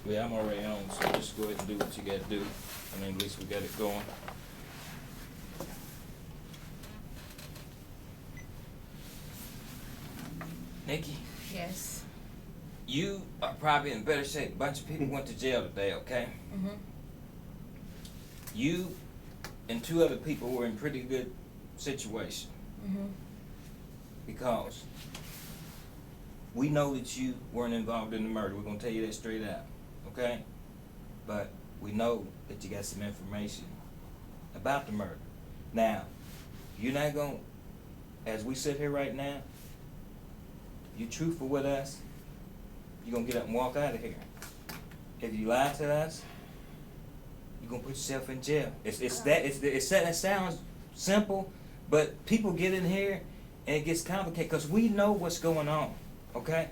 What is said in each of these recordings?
Well, I'm already on, so just go ahead and do what you gotta do. I mean, at least we got it going. Nikki, Yes. you are probably in better shape. A bunch of people went to jail today, okay? Mhm. You and two other people were in pretty good situation Mhm. because we know that you weren't involved in the murder. We're gonna tell you that straight out, okay? But we know that you got some information about the murder. Now, you're not gonna, as we sit here right now, you truthful with us, you're gonna get up and walk out of here. If you lie to us, you're gonna put yourself in jail. That sounds simple, but people get in here and it gets complicated because we know what's going on, okay?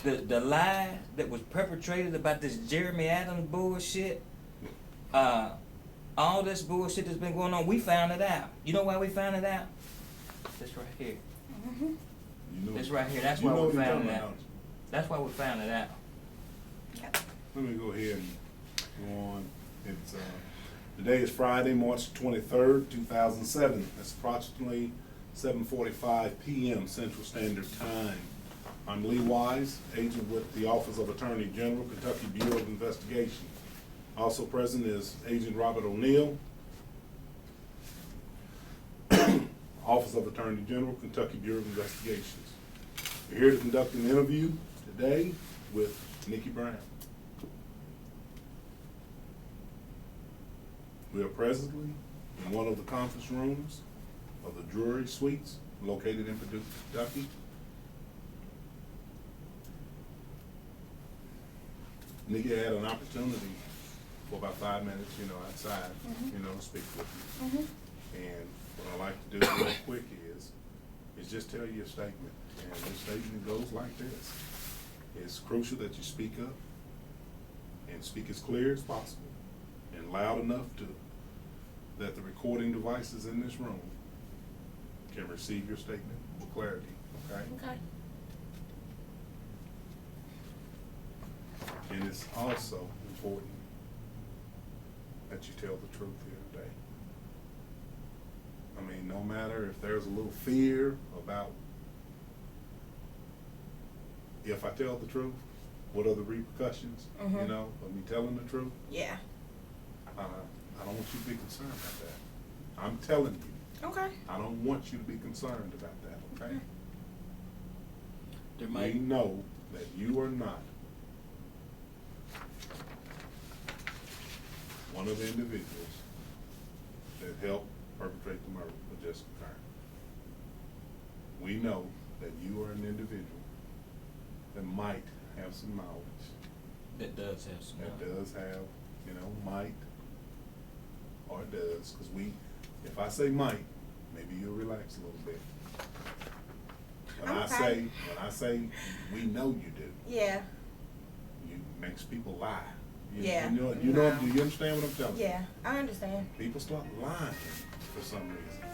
The lie that was perpetrated about this Jeremy Adams bullshit, all this bullshit that's been going on, we found it out. You know why we found it out? This right here. Mhm. You know, This right here. That's you why know we what you're found talking it about, out. don't you? That's why we found it out. Yep. Let me go ahead and go on. It's, today is Friday, March 23rd, 2007. It's approximately 7:45 p.m. Central Standard Time. I'm Lee Wise, agent with the Office of Attorney General, Kentucky Bureau of Investigation. Also present is Agent Robert O'Neill, Office of Attorney General, Kentucky Bureau of Investigations. We're here to conduct an interview today with Nikki Brown. We are presently in one of the conference rooms of the Drury Suites located in Paducah, Kentucky. Nikki had an opportunity for about 5 minutes, outside, to speak with you. Mhm. And what I like to do real quick is just tell you a statement. And this statement goes like this. It's crucial that you speak up and speak as clear as possible and loud enough that the recording devices in this room can receive your statement with clarity, okay? Okay. And it's also important that you tell the truth here today. I mean, no matter if there's a little fear about if I tell the truth, what are the repercussions, Mhm. of me telling the truth? Yeah. I don't want you to be concerned about that. I'm telling you. Okay. I don't want you to be concerned about that, okay? There We might, know that you are not one of the individuals that helped perpetrate the murder of Jessica Kern. We know that you are an individual that might have some knowledge, that does have some. that does have, might, or does, because if I say might, maybe you'll relax a little bit. When Okay. I say we know you do, Yeah. you makes people lie. Yeah. Do you understand what I'm telling you? Yeah. I understand. People start lying for some reason.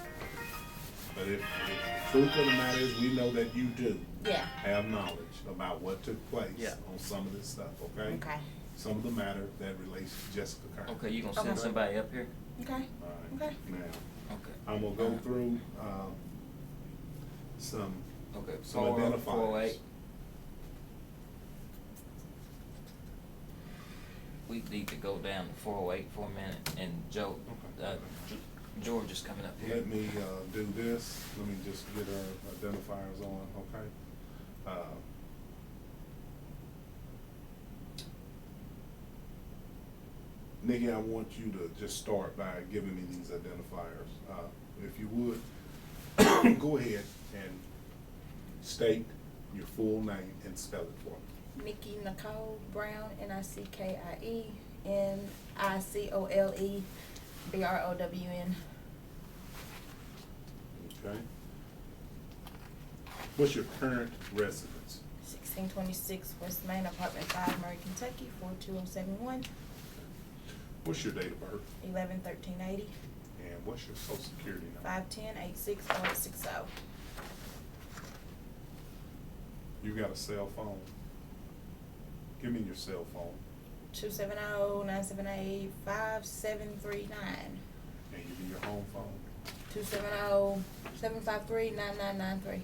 But if the truth of the matter is, we know that you do Yeah. have knowledge about what took place Yeah. on some of this stuff, okay? Okay. Some of the matter that relates to Jessica Kern. Okay, you gonna send Okay. somebody up here? Okay. All right. Okay. Now, Okay. I'm gonna go through, some Okay, some 408. identifiers. We need to go down to 408 for a minute, and Joe, Okay. George is coming up here. Let me, do this. Let me just get our identifiers on, okay? Nikki, I want you to just start by giving me these identifiers. If you would, go ahead and state your full name and spell it for me. Nikki Nicole Brown, Nickie Nicole Brown. Okay. What's your current residence? 1626 West Main, Apartment 5, Murray, Kentucky, 42071, What's your date of birth? 111380, And what's your social security number? 510-860-860. You got a cell phone? Give me your cell phone. 270-978-5739. And give me your home phone. 270-753-9993.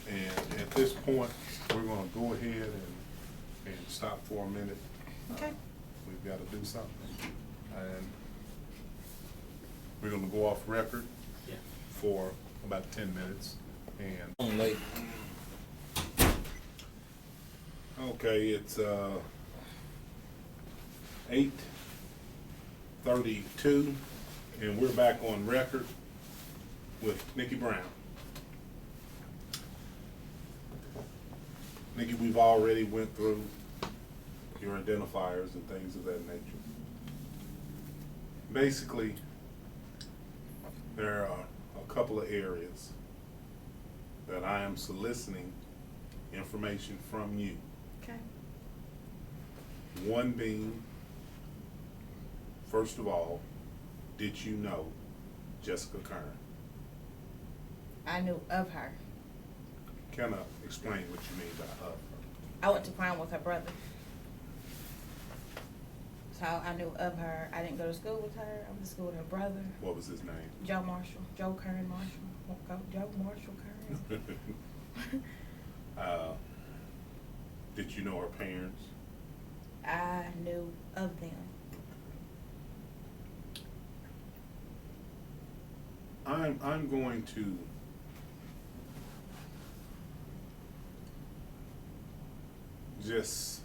And at this point, we're gonna go ahead and stop for a minute. Okay. We've gotta do something. And we're gonna go off record for about 10 minutes. And, On late. okay, it's 8:32, and we're back on record with Nikki Brown. Nikki, we've already went through your identifiers and things of that nature. Basically, there are a couple of areas that I am soliciting information from you. Okay. One being, first of all, did you know Jessica Kern? I knew of her. Kind of explain what you mean by her. I went to prom with her brother. So I knew of her. I didn't go to school with her. I went to school with her brother, What was his name? Joe Marshall. Joe Kern Marshall. Joe Marshall Kern. Did you know her parents? I knew of them. I'm going to just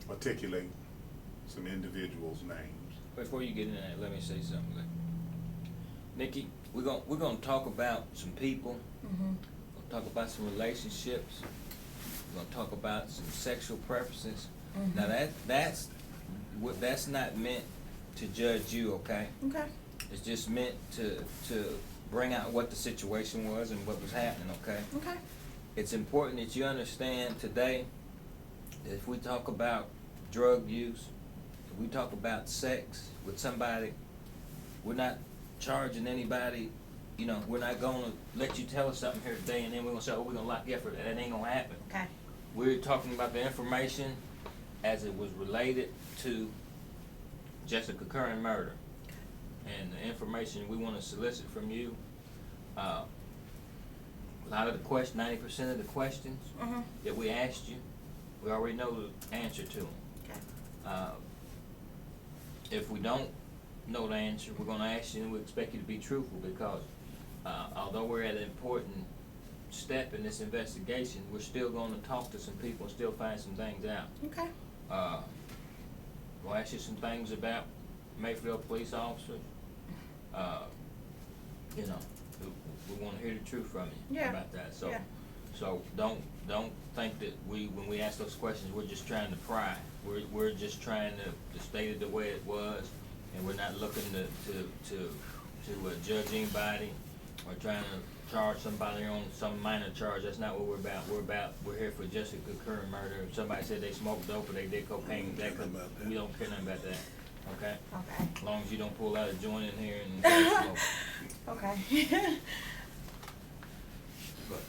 articulate some individuals' names. Before you get into that, let me say something. Nikki, we're gonna talk about some people. Mm-hmm. We'll talk about some relationships. We're gonna talk about some sexual preferences. Mhm. Now that's not meant to judge you, okay? Okay. It's just meant to bring out what the situation was and what was happening, okay? Okay. It's important that you understand today that if we talk about drug use, if we talk about sex with somebody, we're not charging anybody, you know, we're not gonna let you tell us something here today and then we're gonna say, oh, we're gonna lock you up for that. That ain't gonna happen. Okay. We're talking about the information as it was related to Jessica Curran murder. And the information we want to solicit from you, a lot of the 90% of the questions Mhm. that we asked you, we already know the answer to them. Okay. If we don't know the answer, we're gonna ask you and we expect you to be truthful because, although we're at an important step in this investigation, we're still gonna talk to some people and still find some things out. Okay. We'll ask you some things about Mayfield police officers. You know, we wanna hear the truth from you Yeah. about that, so. Yeah. So don't think that when we ask those questions, we're just trying to pry. We're just trying to state it the way it was, and we're not looking to judge anybody or trying to charge somebody on some minor charge. That's not what we're about. We're here for Jessica Curran murder. If somebody said they smoked dope or they did cocaine, we don't care nothing about that. Okay? Okay. As long as you don't pull out a joint in here and smoke. Okay. But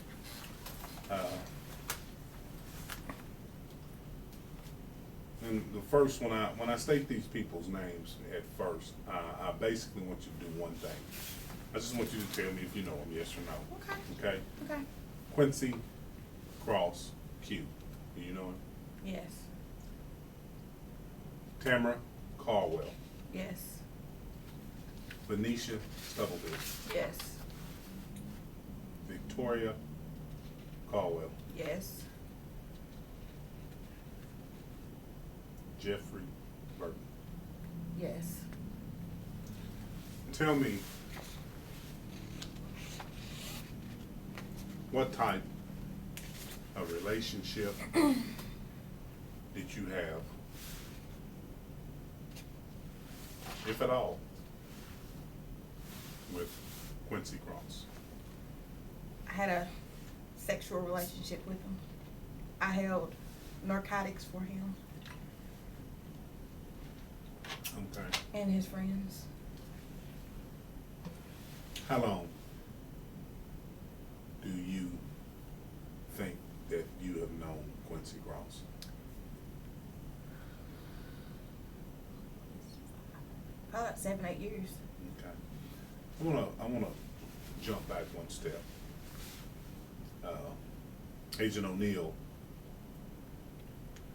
And the first, when I state these people's names at first, I basically want you to do one thing. I just want you to tell me if you know them, yes or no. Okay. Okay? Okay. Quincy Cross Q. Do you know him? Yes. Tamara Caldwell. Yes. Benicia Stubblefield. Yes. Victoria Caldwell. Yes. Jeffrey Burton. Yes. Tell me, what type of relationship did you have, if at all, with Quincy Cross? I had a sexual relationship with him. I held narcotics for him Okay. and his friends. How long do you think that you have known Quincy Cross? Probably about 7, 8 years. Okay. I wanna jump back one step. Agent O'Neill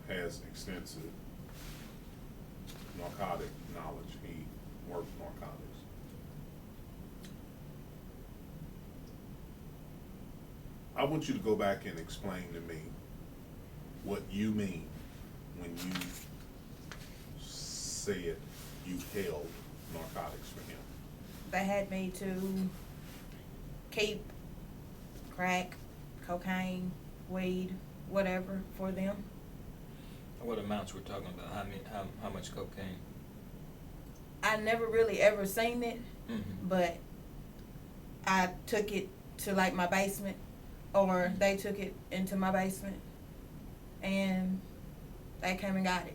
has extensive narcotic knowledge. He worked narcotics. I want you to go back and explain to me what you mean when you said you held narcotics for him. They had me to keep crack, cocaine, weed, whatever for them. What amounts we're talking about? How much cocaine? I never really ever seen it, Mm-hmm. but I took it to like my basement, or they took it into my basement, and they came and got it.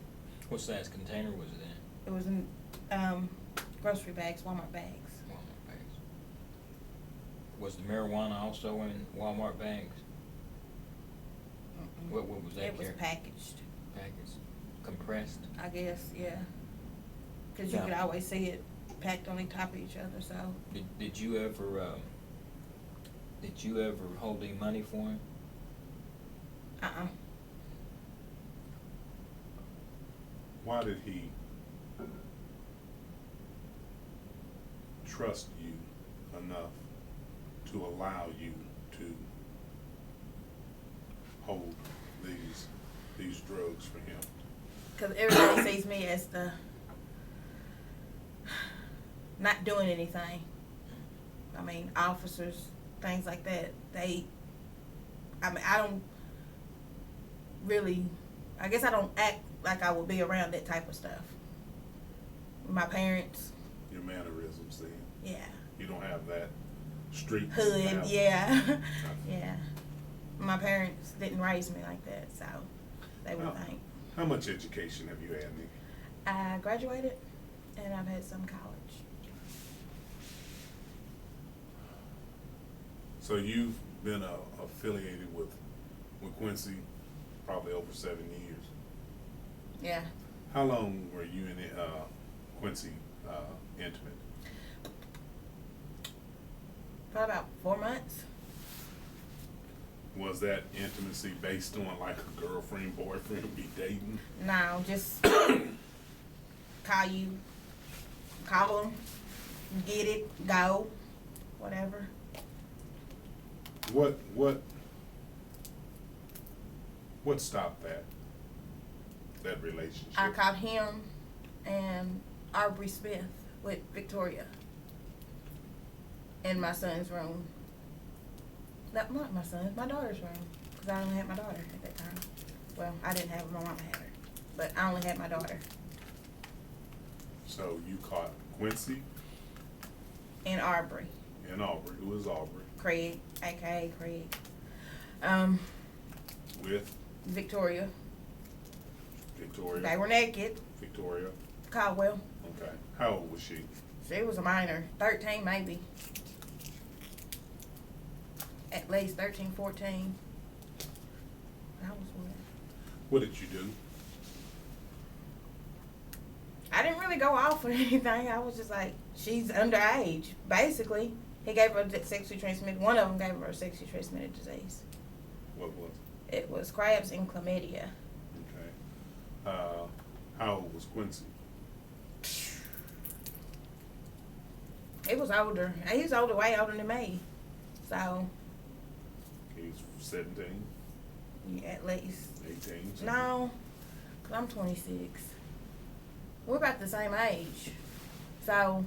What size container was it in? It was in grocery bags, Walmart bags. Walmart bags. Was the marijuana also in Walmart bags? Mm-mm. What was that? It was packaged, Packaged, compressed. I guess, yeah. Because you Yeah. could always see it packed on top of each other, so. Did you ever hold any money for him? Why did he trust you enough to allow you to hold these drugs for him? Because everybody sees me as the not doing anything. I mean, officers, things like that. I don't really, I guess I don't act like I would be around that type of stuff. My parents, Your mannerisms then? yeah. You don't have that street Hood, mentality. yeah. Yeah. My parents didn't raise me like that, so they would Oh. think. How much education have you had, Nikki? I graduated, and I've had some college. So you've been affiliated with Quincy probably over 7 years. Yeah. How long were you and Quincy intimate? Probably about 4 months. Was that intimacy based on like a girlfriend, boyfriend, be dating? No, just call them, get it, go, whatever. What stopped that relationship? I caught him and Aubrey Smith with Victoria in my son's room. Not my son's, my daughter's room, because I only had my daughter at that time. Well, I didn't have her, my mama had her, but I only had my daughter. So you caught Quincy And Aubrey. and Aubrey. Who is Aubrey? Craig, aka Craig. With Victoria. Victoria. They were naked. Victoria. Caldwell. Okay. How old was she? She was a minor, 13 maybe. At least 13, 14. I was what? What did you do? I didn't really go off or anything. I was just like, she's underage, basically. He gave her sexually transmitted. One of them gave her a sexually transmitted disease. What was it? It was crabs and chlamydia. Okay. How old was Quincy? He was older. He was older, way older than me. So, He was 17, yeah, at least. 18? something? No, 'cause I'm 26. We're about the same age. So,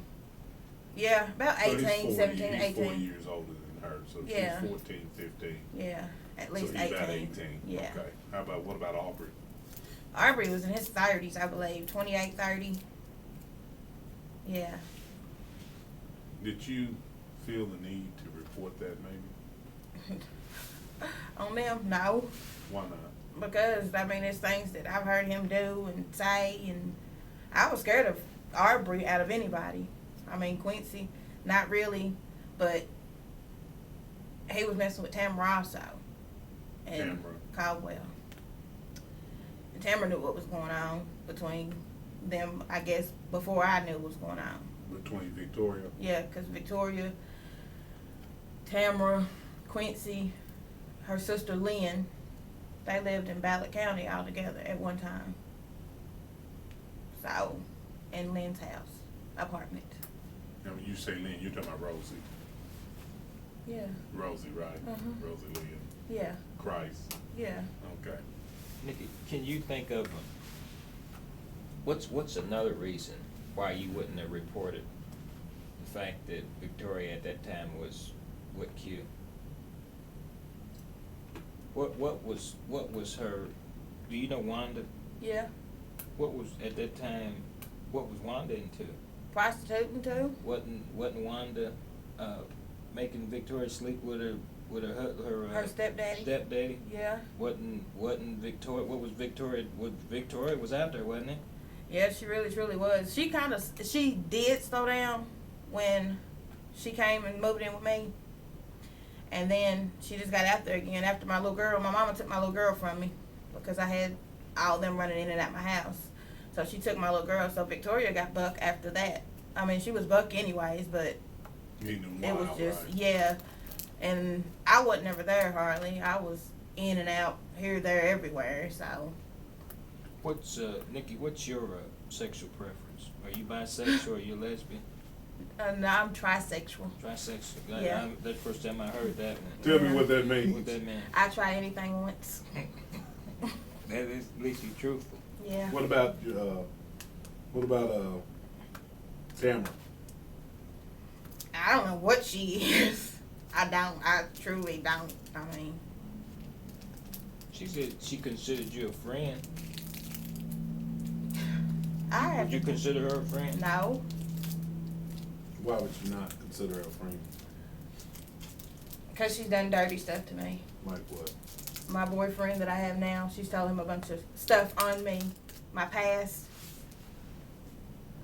yeah, about So he's 18, 17, he's 18. 4 years older than her, so Yeah. she's 14, 15. Yeah, at least so he's 18. about 18. Yeah. Okay. What about Aubrey? Aubrey was in his 30s, I believe, 28, 30. Yeah. Did you feel the need to report that maybe? On them, no. Why not? Because, I mean, there's things that I've heard him do and say, and I was scared of Aubrey out of anybody. I mean, Quincy, not really, but he was messing with Tamara also. And Tamara. Caldwell. Tamara knew what was going on between them, I guess, before I knew what was going on. Between Victoria. Yeah, because Victoria, Tamara, Quincy, her sister Lynn, they lived in Ballard County all together at one time. So, in Lynn's house, apartment. Now, when you say Lynn, you're talking about Rosie. Yeah. Rosie, right? Rosie Lynn. Yeah. Christ. Yeah. Okay. Nikki, can you think of what's another reason why you wouldn't have reported the fact that Victoria at that time was with Q? What was her? Do you know Wanda? Yeah. What was at that time? What was Wanda into? Prostituting too. Wasn't Wanda making Victoria sleep with her Her stepdaddy. Stepdaddy. Yeah. Wasn't Victoria? What was Victoria? Victoria was out there, wasn't it? Yeah, she really truly was. She did slow down when she came and moved in with me. And then she just got out there again after my little girl. My mama took my little girl from me because I had all them running in and out my house. So she took my little girl. So Victoria got buck after that. I mean, she was buck anyways, but it was just, yeah. And I wasn't ever there hardly. I was in and out, here, there, everywhere. So. Nikki, what's your sexual preference? Are you bisexual or are you lesbian? No, I'm trisexual. Trisexual. Yeah. That's the first time I heard that one. Tell me what that means. What that means? I try anything once. That is, at least you're truthful. Yeah. What about Tamara? I don't know what she is. I truly don't. I mean. She said she considered you a friend. Would you consider her a friend? No. Why would you not consider her a friend? Because she's done dirty stuff to me. Like what? My boyfriend that I have now, she's told him a bunch of stuff on me. My past.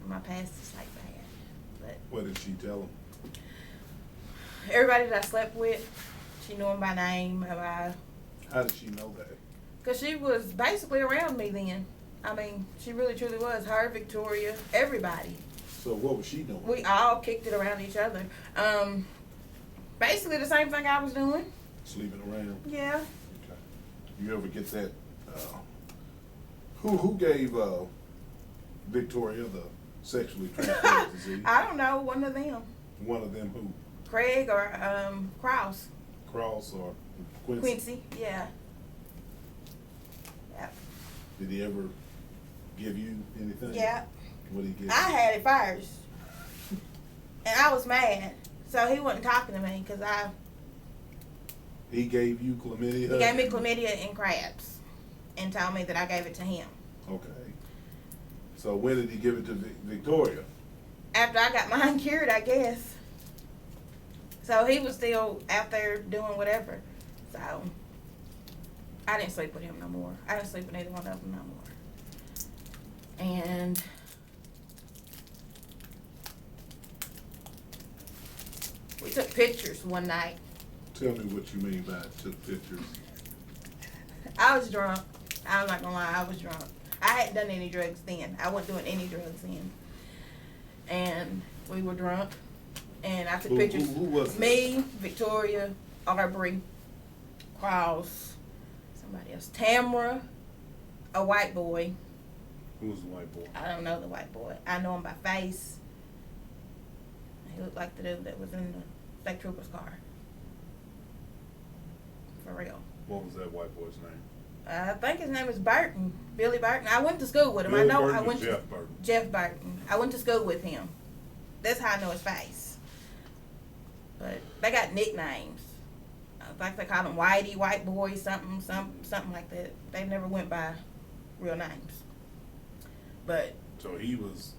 My past is like bad. But What did she tell him? everybody that I slept with, she knew him by name. How did she know that? Because she was basically around me then. I mean, she really truly was. Her, Victoria, everybody. So what was she doing? We all kicked it around each other. Basically the same thing I was doing. Sleeping around? Yeah. Okay. You ever get that, who gave, Victoria the sexually transmitted disease? I don't know, one of them. One of them who? Craig or Krause. Cross or Quincy? Quincy, yeah. Yep. Did he ever give you anything? Yeah. What did he give I you? had it first. And I was mad. So he wasn't talking to me because He gave you chlamydia? he gave me chlamydia and crabs and told me that I gave it to him. Okay. So when did he give it to Victoria? After I got mine cured, I guess. So he was still out there doing whatever. So I didn't sleep with him no more. I didn't sleep with either one of them no more. And we took pictures one night. Tell me what you mean by took pictures. I was drunk. I'm not gonna lie, I was drunk. I hadn't done any drugs then. I wasn't doing any drugs then. And we were drunk. And I took pictures. Who was that? Me, Victoria, Aubrey, Cross, somebody else. Tamara, a white boy. Who was the white boy? I don't know the white boy. I know him by face. He looked like the dude that was in the state trooper's car. For real. What was that white boy's name? I think his name is Burton, Billy Burton. I went to school with him. Billy I know Burton I or went Jeff to Burton? Jeff Burton. I went to school with him. That's how I know his face. But they got nicknames. I think they call him Whitey, White Boy, something like that. They never went by real names. But So he was.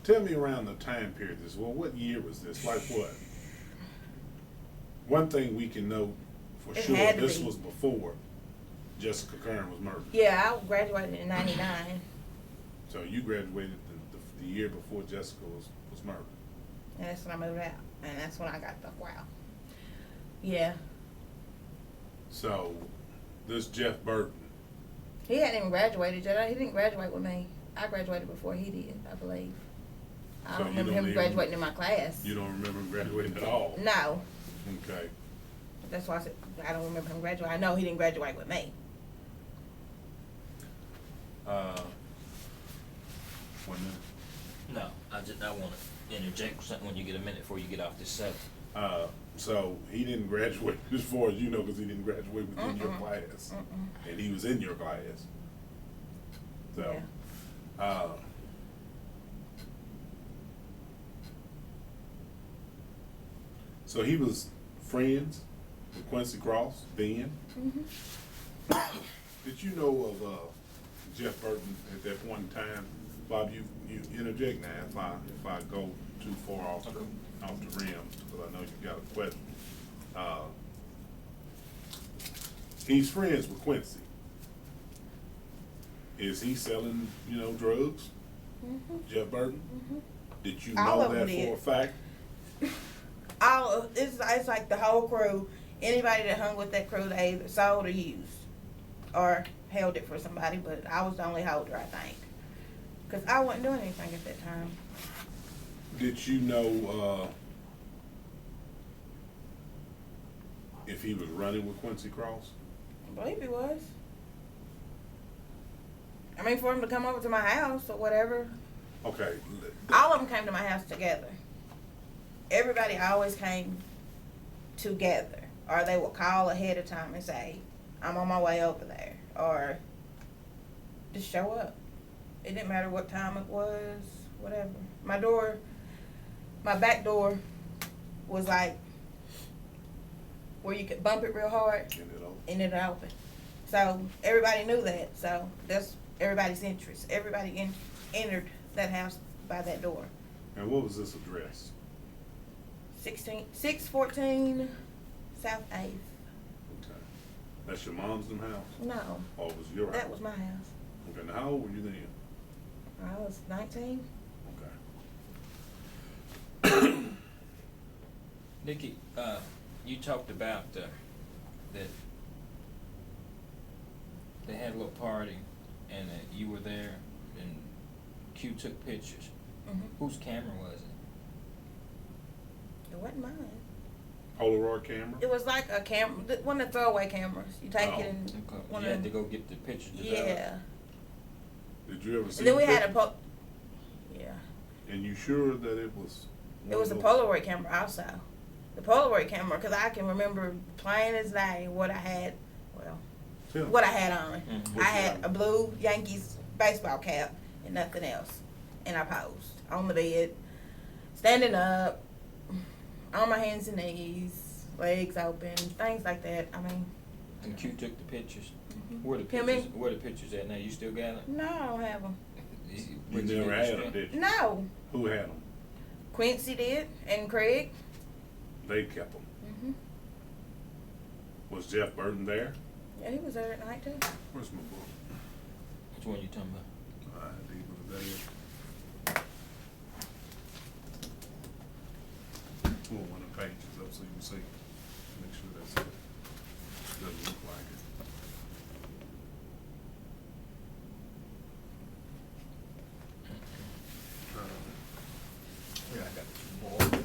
Tell me around the time period. What year was this? Like what? One thing we can know for It sure, had to this be. was before Jessica Kern was murdered. yeah, I graduated in '99. So you graduated the year before Jessica was murdered. And that's when I moved out. And that's when I got the wow. Yeah. So this Jeff Burton, He hadn't even graduated yet. He didn't graduate with me. I graduated before he did, I believe. I So don't you remember don't him even- graduating in my class. You don't remember him graduating at all? No. Okay. That's why I said I don't remember him graduating. I know he didn't graduate with me. One minute. No, I want to interject something when you get a minute before you get off this subject. So he didn't graduate, as far as you know, because he didn't graduate within your Mm-mm. class. Mm-mm. And he was in your class. So, so he was friends with Quincy Cross then. Mm-hmm. Did you know of Jeff Burton at that point in time? Bob, you interject now if I go too far off the rim, because I know you got a question. He's friends with Quincy. Is he selling, drugs? Mm-hmm. Jeff Burton? Mm-hmm. Did you All know of them that for did. a fact? It's like the whole crew. Anybody that hung with that crew, they either sold or used, or held it for somebody. But I was the only holder, I think, because I wasn't doing anything at that time. Did you know if he was running with Quincy Cross? I believe he was. I mean, for him to come over to my house or whatever. Okay. All of them came to my house together. Everybody always came together. Or they would call ahead of time and say, I'm on my way over there. Or just show up. It didn't matter what time it was, whatever. My back door was like where you could bump it real hard and it open. So everybody knew that. So that's everybody's interest. Everybody entered that house by that door. And what was this address? 614 South 8th. Okay. That's your mom's house? No, Or was your house? that was my house. Okay, now how old were you then? I was 19. Okay. Nikki, you talked about that they had a little party and you were there and Q took pictures. Mm-hmm. Whose camera was it? It wasn't mine. Polaroid camera? It was like a camera, one of the throwaway cameras. You take Oh, it and Okay. one You of had to them. go get the picture developed. Yeah. Did you ever see And then we the had a pictures? yeah. And you sure that it was one It was a of those? Polaroid camera also. The Polaroid camera, because I can remember plain as day what I had. Well, Tell me. what I had on. Mhm. I had a blue Yankees baseball cap and nothing else. And I posed on the bed, standing up, on my hands and knees, legs open, things like that. I mean, And Q took the pictures. mhm. Where the Him pictures? and- Where the pictures at now? You still got them? No, I don't have them. You never had them, did you? No. Who had them? Quincy did, and Craig. They kept them. Mm-hmm. Was Jeff Burton there? Yeah, he was there at night too. Where's my book? Which one you talking about? ID of the day. Pull one of the pages up so you can see. Make sure that's it. Doesn't look like it. Yeah, I got two more.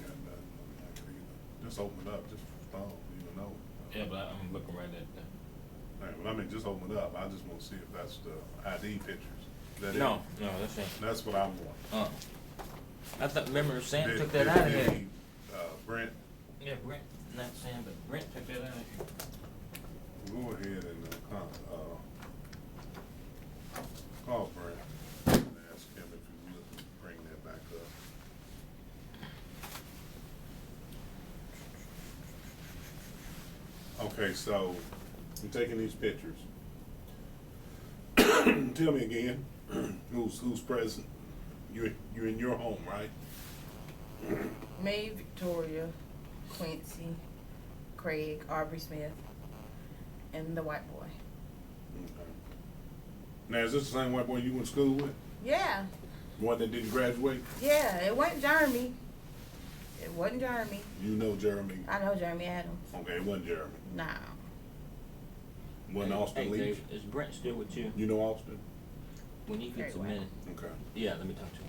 Yeah, no, not either. Just open it up, just for thought, you know. Yeah, but I'm looking right at that. Hey, well, I mean, just open it up. I just want to see if that's the ID pictures. That it? No, that's ain't. That's what I want. I thought, remember Sam Did- took that did- out of did there. he, Brent, Yeah, Brent, not Sam, but Brent took that out of here. go ahead and, call Brent and ask him if he would bring that back up. Okay, so, I'm taking these pictures. Tell me again, who's present? You're in your home, right? Me, Victoria, Quincy, Craig, Aubrey Smith, and the white boy. Okay. Now, is this the same white boy you went to school with? Yeah. One that didn't graduate? Yeah, it wasn't Jeremy. It wasn't Jeremy. You know Jeremy. I know Jeremy Adams. Okay, it wasn't Jeremy. No. Wasn't Austin Hey, Leach? Dave, is Brent still with you? You know Austin? When he gets a Very well. minute, Okay. yeah, let me talk to him.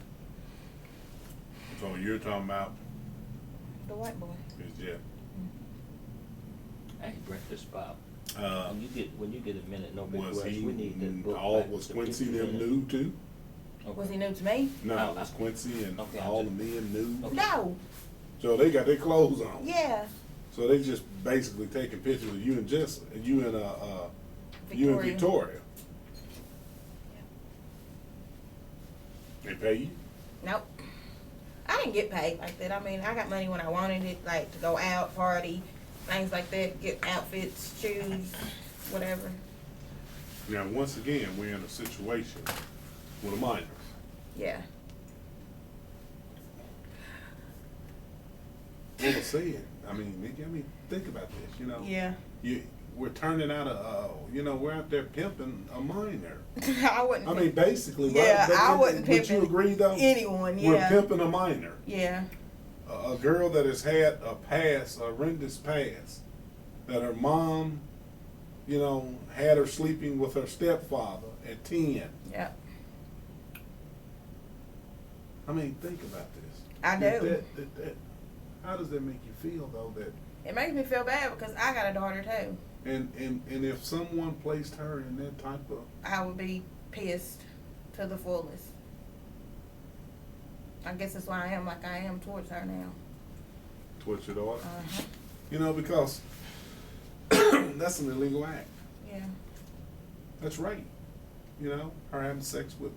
So you're talking about The white boy. is Jeff. Hey, Brent, this Bob. Uh, When you get a minute, no big was rush. he, We need that book all, back, was the Quincy 50 them minute. new too? Okay. Was he new to me? No, Oh, was Quincy and okay, all I'm the men new? Okay. No. So they got their clothes on. Yeah. So they just basically taking pictures of you and Jessica, you and you and Victoria. They pay you? Nope. I didn't get paid like that. I mean, I got money when I wanted it, like to go out, party, things like that, get outfits, shoes, whatever. Now, once again, we're in a situation with a minor. Yeah. What was said, I mean, Nikki, think about this, you know. Yeah. We're turning out we're out there pimping a minor. I wouldn't. I mean, basically, Yeah, right? I wouldn't Would pimping you agree, though? anyone, We're yeah. pimping a minor. Yeah. A girl that has had a horrendous past, that her mom, had her sleeping with her stepfather at 10. Yeah. I mean, think about this. I do. How does that make you feel, though, that It makes me feel bad because I got a daughter too. and if someone placed her in that type of, I would be pissed to the fullest. I guess that's why I am like I am towards her now. towards your daughter, Uh-huh. because that's an illegal act. Yeah. That's rape. Her having sex with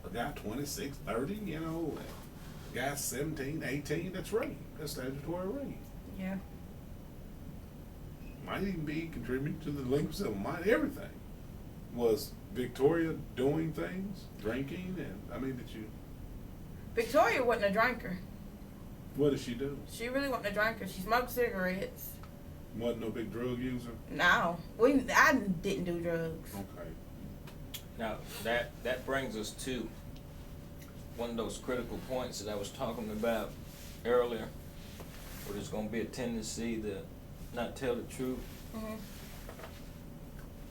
a guy 26, 30, and guy 17, 18, that's rape. That's statutory rape. Yeah. Might even be contributing to the delinquency of everything. Was Victoria doing things, drinking, did you, Victoria wasn't a drinker. what did she do? She really wasn't a drinker. She smoked cigarettes. Wasn't no big drug user? No. I didn't do drugs. Okay. Now, that brings us to one of those critical points that I was talking about earlier, where there's gonna be a tendency to not tell the truth, Mhm.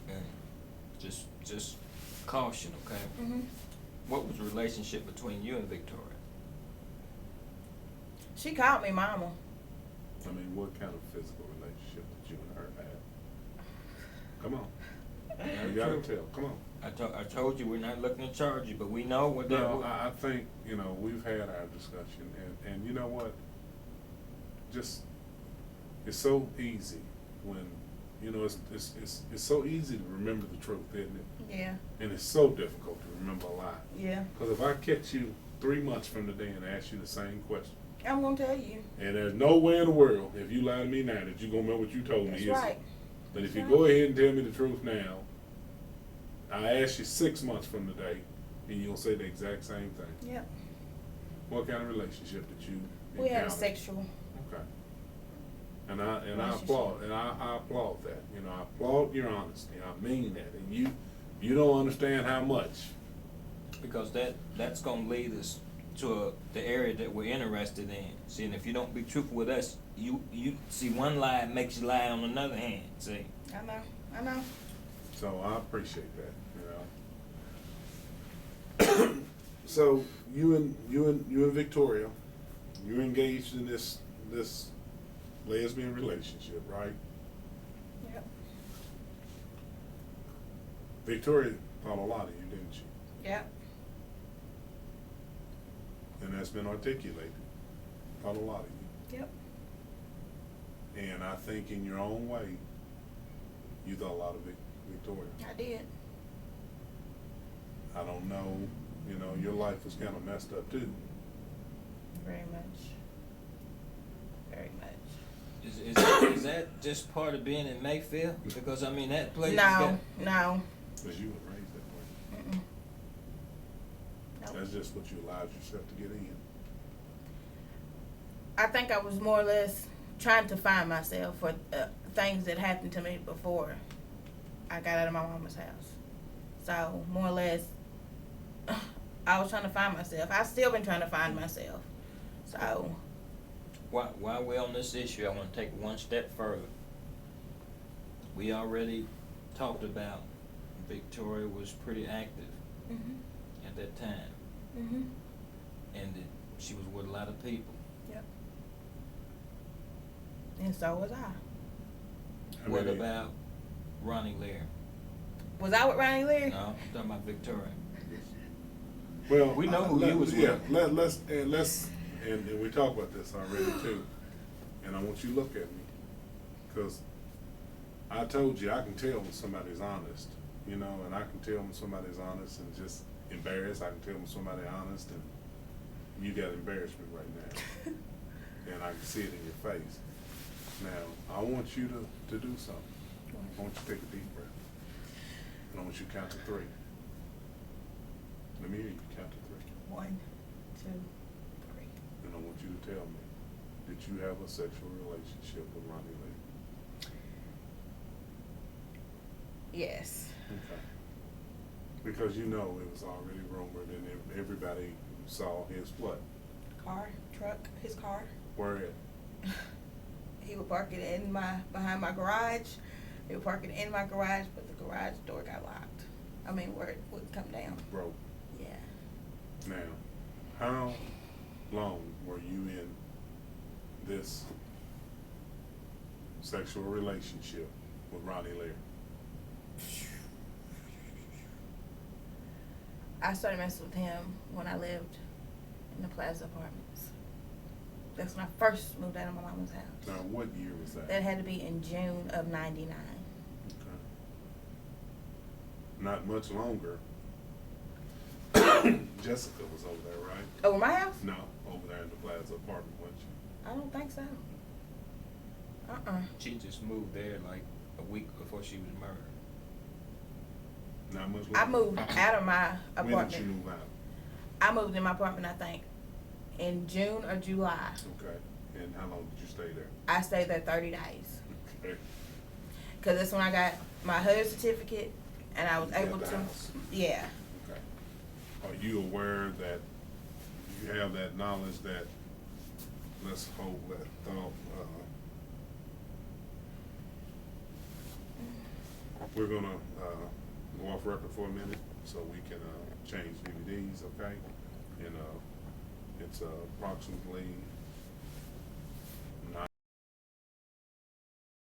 and just caution, okay? Mhm. What was the relationship between you and Victoria? She called me mama. What kind of physical relationship did you and her have? Come on. You Very gotta true. tell. Come on. I told you we're not looking to charge you, but we know what that No, was. I think, we've had our discussion, and you know what? Just, it's so easy when, it's so easy to remember the truth, isn't it? Yeah. And it's so difficult to remember a lie. Yeah. Because if I catch you 3 months from today and ask you the same question, I'm gonna tell you. and there's no way in the world, if you lie to me now, that you're gonna remember what you told me. That's is it? right. But if That's you right. go ahead and tell me the truth now, I ask you 6 months from today, and you'll say the exact same thing. Yep. What kind of relationship did you We had a encounter? sexual. Okay. And I Relationship. applaud, I applaud that. I applaud your honesty. I mean that. And you don't understand how much. Because that's gonna lead us to the area that we're interested in. See, and if you don't be truthful with us, you see, one lie makes you lie on another hand. See. I know. So I appreciate that. So you and Victoria, you're engaged in this lesbian relationship, right? Yep. Victoria thought a lot of you, didn't she? Yep. And that's been articulated. Thought a lot of you. Yep. And I think in your own way, you thought a lot of Victoria. I did. I don't know, your life was kind of messed up too. Very much. Very much. Is that just part of being in Mayfield? Because that place. No. Because you were raised that way. Mm-mm. Nope. That's just what you allowed yourself to get in. I think I was more or less trying to find myself for things that happened to me before I got out of my mama's house. So more or less, I was trying to find myself. I've still been trying to find myself. So, While we're on this issue, I wanna take one step further. We already talked about Victoria was pretty active mhm, at that time, mhm, and that she was with a lot of people. yep. And so was I. How What many- about Ronnie Lear? Was I with Ronnie Lear? No, I'm talking about Victoria. Well, We know who let- you was yeah, with. and we talked about this already too. And I want you to look at me, cause I told you I can tell when somebody's honest, you know, and I can tell when somebody's honest and just embarrassed. I can tell when somebody's honest and you got embarrassment right now, and I can see it in your face. Now I want you to do something. I want you to take a deep breath, and I want you to count to 3. Let me hear you count to 3. 1, 2, 3. And I want you to tell me, did you have a sexual relationship with Ronnie Lee? Yes. Okay. Because you know it was already rumored and everybody saw his what? Car, truck, his car. Where at? He would park it behind my garage. He would park it in my garage, but the garage door got locked. I mean, where it wouldn't come down. Broke. Yeah. Now, how long were you in this sexual relationship with Ronnie Lear? I started messing with him when I lived in the Plaza Apartments. That's when I first moved out of my mama's house. Now, what year was that? That had to be in June of '99. Okay. Not much longer. Jessica was over there, right? Over my house? No, over there in the Plaza apartment, wasn't she? I don't think so. She just moved there like a week before she was murdered. Not much longer. I moved out of my When apartment. did you move out? I moved in my apartment, I think, in June or July. Okay. And how long did you stay there? I stayed there 30 days. Okay. Because that's when I got my HUD certificate, and I was You got able the to, house. yeah. Okay. Are you aware that you have that knowledge that, let's hold that thought, we're gonna, go off record for a minute so we can, change DVDs, okay? And, it's approximately